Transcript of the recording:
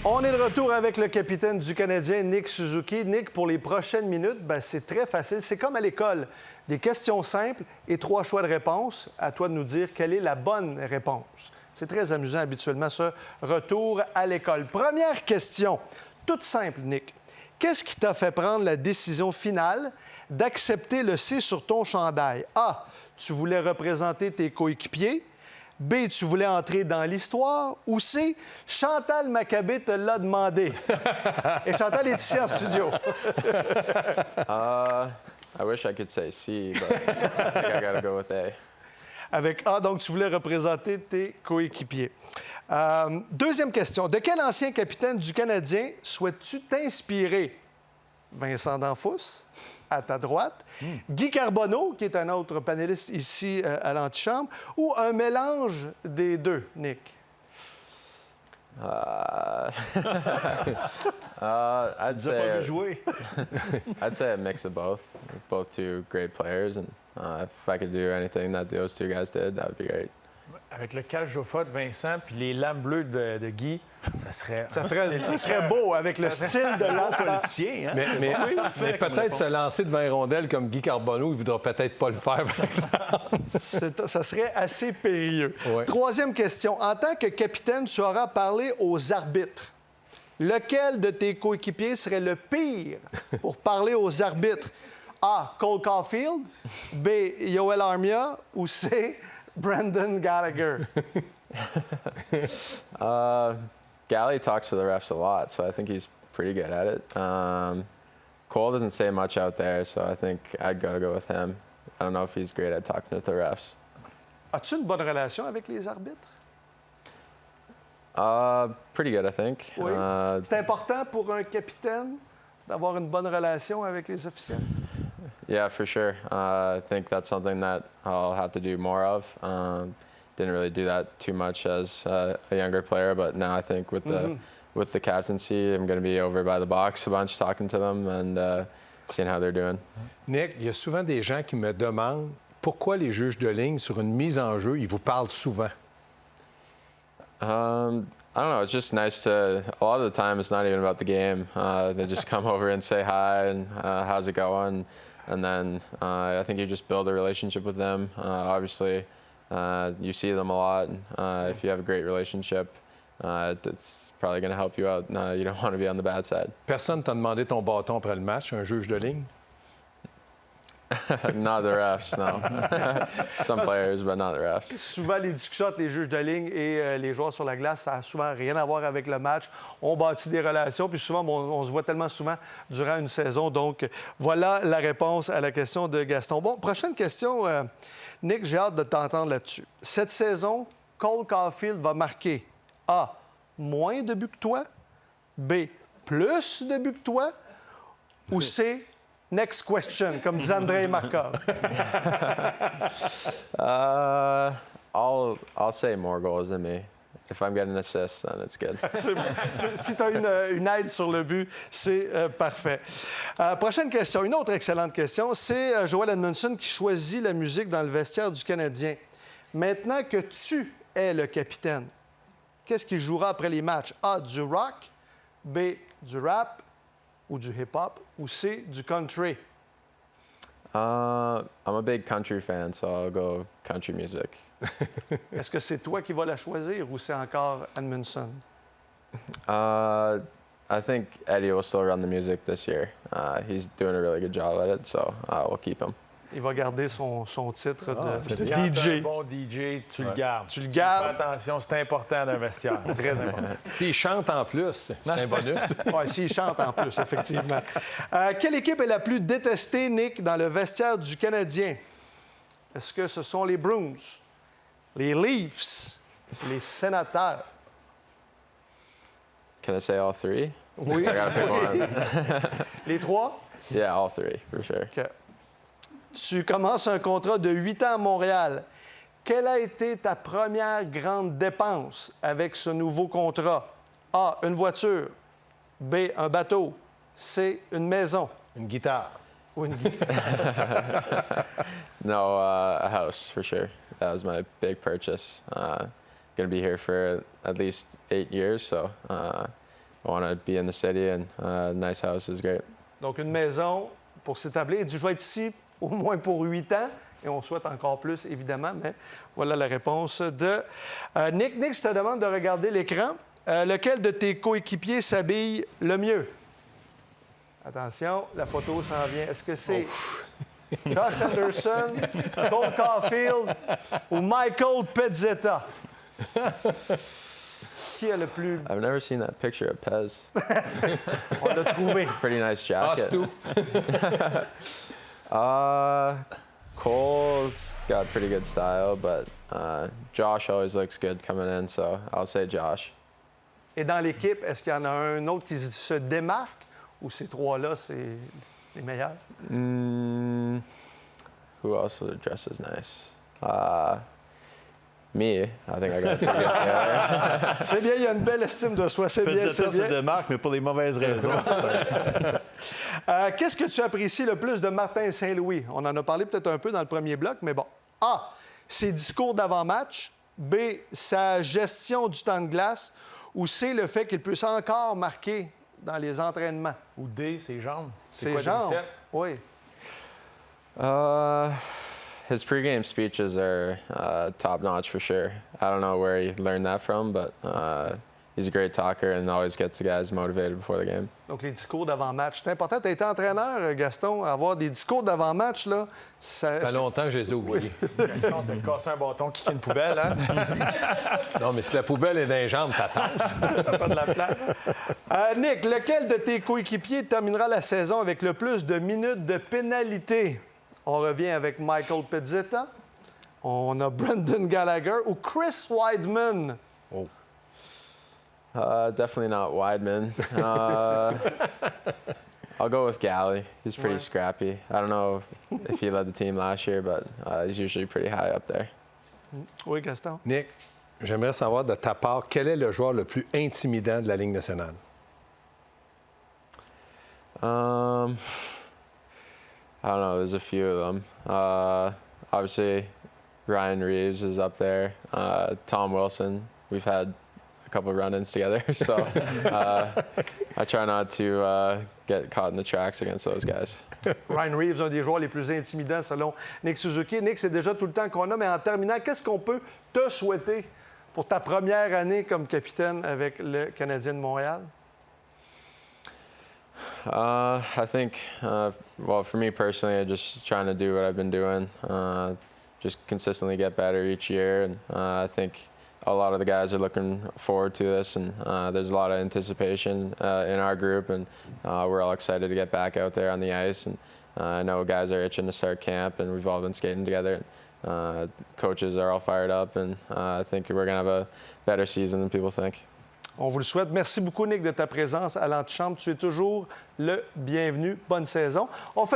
On est de retour avec le capitaine du Canadien, Nick Suzuki. Nick, pour les prochaines minutes, c'est très facile. C'est comme à l'école. Des questions simples et 3 choix de réponse. À toi de nous dire quelle est la bonne réponse. C'est très amusant habituellement, ce retour à l'école. Première question, toute simple, Nick. Qu'est-ce qui t'a fait prendre la décision finale d'accepter le C sur ton chandail? A, tu voulais représenter tes coéquipiers. B, tu voulais entrer dans l'histoire. Ou C, Chantal Maccabé te l'a demandé. Et Chantal est ici en studio. I wish I could say C, but I think I gotta go with A. Avec A, donc tu voulais représenter tes coéquipiers. Deuxième question. De quel ancien capitaine du Canadien souhaites-tu t'inspirer? Vincent Danfous, à ta droite. Guy Carbonneau, qui est un autre panéliste ici à l'antichambre, ou un mélange des deux, Nick? I'd say jouer. I'd say a mix of both. Both two great players, and if I could do anything that those two guys did, that would be great. Avec le cage-au-fat de Vincent puis les lames bleues de Guy, ça serait beau avec le style de l'autre politicien. Hein? Mais peut-être se lancer devant les rondelles comme Guy Carbonneau, il ne voudra peut-être pas le faire, par exemple. Ça serait assez périlleux. Ouais. Troisième question. En tant que capitaine, tu auras parlé aux arbitres. Lequel de tes coéquipiers serait le pire pour parler aux arbitres? A, Cole Caulfield. B, Yoel Armia. Ou C, Brendan Gallagher? Gally talks to the refs a lot, so I think he's pretty good at it. Cole doesn't say much out there, so I think I'd gotta go with him. I don't know if he's great at talking to the refs. As-tu une bonne relation avec les arbitres? Pretty good, I think. Oui. C'est important pour un capitaine d'avoir une bonne relation avec les officiels. Yeah, for sure. I think that's something that I'll have to do more of. Didn't really do that too much as a younger player, but now I think with the captaincy, I'm going to be over by the box a bunch, talking to them and seeing how they're doing. Nick, il y a souvent des gens qui me demandent pourquoi les juges de ligne, sur une mise en jeu, ils vous parlent souvent. I don't know. It's just nice to. A lot of the time, it's not even about the game. They just come over and say hi and how's it going, and then I think you just build a relationship with them. Obviously, you see them a lot. If you have a great relationship, it's probably going to help you out. You don't want to be on the bad side. Personne t'a demandé ton bâton après le match, un juge de ligne? Not the refs, no. Some players, but not the refs. Souvent, les discussions entre les juges de ligne et les joueurs sur la glace, ça n'a souvent rien à voir avec le match. On bâtit des relations, puis souvent, on se voit tellement souvent durant une saison. Donc, voilà la réponse à la question de Gaston. Bon, prochaine question, Nick, j'ai hâte de t'entendre là-dessus. Cette saison, Cole Caulfield va marquer A, moins de buts que toi, B, plus de buts que toi, ou C, next question, comme disait Andrei Markov. I'll say more goals than me. If I'm getting assists, then it's good. Si tu as une aide sur le but, c'est parfait. Prochaine question, une autre excellente question. C'est Joel Edmondson qui choisit la musique dans le vestiaire du Canadien. Maintenant que tu es le capitaine, qu'est-ce qu'il jouera après les matchs? A, du rock, B, du rap, ou du hip-hop, ou C, du country? I'm a big country fan, so I'll go country music. Est-ce que c'est toi qui vas la choisir ou c'est encore Edmondson? I think Eddie will still run the music this year. He's doing a really good job at it, so we'll keep him. Il va garder son titre de Quand DJ. t'es un bon DJ, tu le gardes. Tu le gardes. Fais attention, c'est important d'un vestiaire. Très important. S'il chante en plus, c'est un bonus. Oui, s'il chante en plus, effectivement. Quelle équipe est la plus détestée, Nick, dans le vestiaire du Canadien? Est-ce que ce sont les Bruins, les Leafs, les Sénateurs? Can I say all three? Oui. I gotta pick one. Les trois? Yeah, all three, for sure. OK. Tu commences un contrat de 8 ans à Montréal. Quelle a été ta première grande dépense avec ce nouveau contrat? A, une voiture. B, un bateau. C, une maison. Une guitare. Ou une guitare. No, a house, for sure. That was my big purchase. Going to be here for at least 8 years, so want to be in the city, and nice house is great. Donc, une maison pour s'établir. Il dit, je vais être ici au moins pour 8 ans. Et on souhaite encore plus, évidemment, mais voilà la réponse de Nick. Nick, je te demande de regarder l'écran. Lequel de tes coéquipiers s'habille le mieux? Attention, la photo s'en vient. Est-ce que c'est Josh Anderson, Cole Caulfield ou Michael Pezzetta? Qui a le plus... I've never seen that picture of Pez. On l'a trouvé. Pretty nice jacket. Stu. Cole's got pretty good style, but Josh always looks good coming in, so I'll say Josh. Et dans l'équipe, est-ce qu'il y en a un autre qui se démarque ou ces trois-là, c'est les meilleurs? Who else would dress as nice? Me. I think I got pretty good together. C'est bien, il y a une belle estime de soi. C'est bien, Pezzetta c'est se bien. démarque, mais pour les mauvaises raisons. Qu'est-ce que tu apprécies le plus de Martin Saint-Louis? On en a parlé peut-être un peu dans le premier bloc, mais bon. A, ses discours d'avant-match. B, sa gestion du temps de glace. Ou C, le fait qu'il puisse encore marquer dans les entraînements. Ou D, ses jambes. C'est Ses quoi, jambes. des sept? Oui. His pregame speeches are top notch for sure. I don't know where he learned that from, but he's a great talker and always gets the guys motivated before the game. Donc, les discours d'avant-match. C'est important. Tu as été entraîneur, Gaston. Avoir des discours d'avant-match, là, ça... Ça fait longtemps que je les ai oubliés. Sinon, c'était casser un bâton, kicker une poubelle. Hein? Non, mais si la poubelle est dans les jambes, ça passe. T'as pas de la place. Nick, lequel de tes coéquipiers terminera la saison avec le plus de minutes de pénalité? On revient avec Michael Pezzetta. On a Brendan Gallagher ou Chris Weidman. Definitely not Weidman. I'll go with Galley. He's pretty scrappy. I don't know if he led the team last year, but he's usually pretty high up there. Oui, Gaston. Nick, j'aimerais savoir de ta part, quel est le joueur le plus intimidant de la Ligue nationale? I don't know. There's a few of them. Obviously, Ryan Reeves is up there. Tom Wilson. We've had a couple of run-ins together, so I try not to get caught in the tracks against those guys. Ryan Reeves, un des joueurs les plus intimidants selon Nick Suzuki. Nick, c'est déjà tout le temps qu'on a, mais en terminant, qu'est-ce qu'on peut te souhaiter pour ta première année comme capitaine avec le Canadien de Montréal? I think, well, for me personally, I'm just trying to do what I've been doing, just consistently get better each year. And I think a lot of the guys are looking forward to this, and there's a lot of anticipation in our group, and we're all excited to get back out there on the ice. And I know guys are itching to start camp, and we've all been skating together. Coaches are all fired up, and I think we're going to have a better season than people think. On vous le souhaite. Merci beaucoup, Nick, de ta présence à l'antichambre. Tu es toujours le bienvenu. Bonne saison. On fait